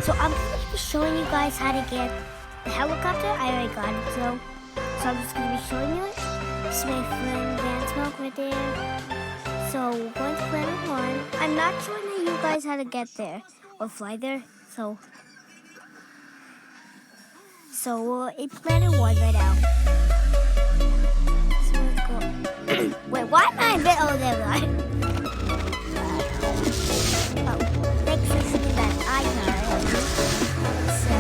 So I'm going to be showing you guys how to get the helicopter. I already got it though. So I'm just going to be showing you it. This is my friend Dance Milk right there. So we're going to planet 1. I'm not showing you guys how to get there or fly there. So we're in planet 1 right now. So let's go. Wait, why am I in bed? Oh, there we are. Thanks for seeing that icon. So,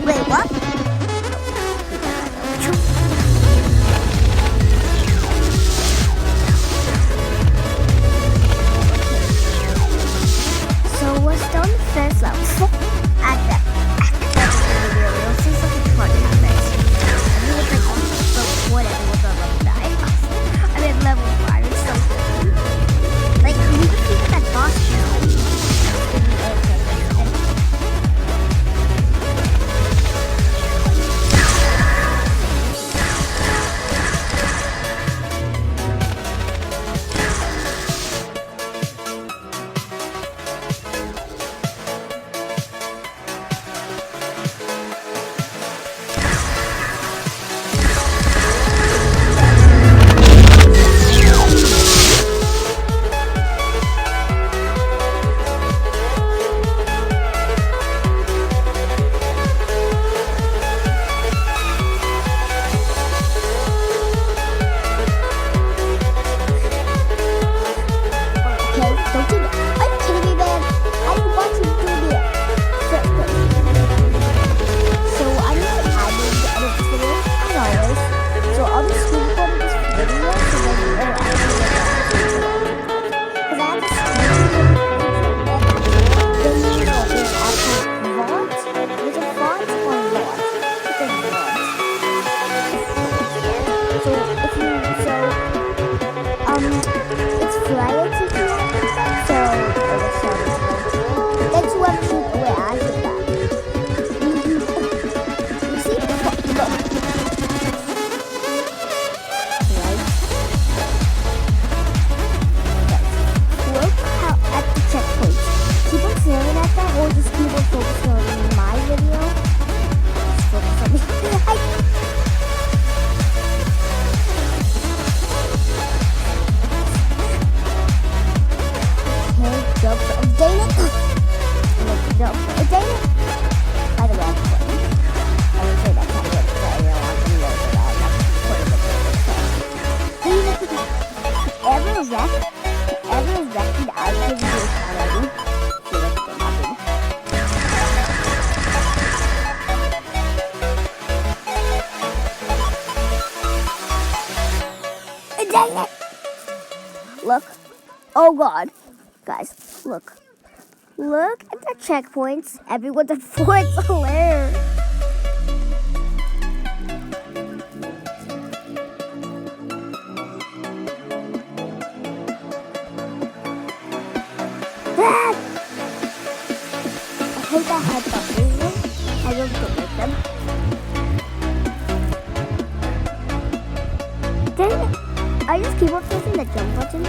wait, what? So we're still on the first level. At the video, you'll see something funny happens. I mean, it's like whatever, we're on level 9. I mean, level 5. It's so good. Like, you can see that boss now. It's Friday to do so that's what where I did that. You see? Look. Right? Look how at the checkpoint. Keep on staring at that or just keep on focusing on my video. Just focus on me. Look. Oh God. Guys, look. Look at the checkpoints. Everyone's a fourth layer. I hate that headbutt movement. I don't go with them. Dang it. I just keep on pressing the jump button.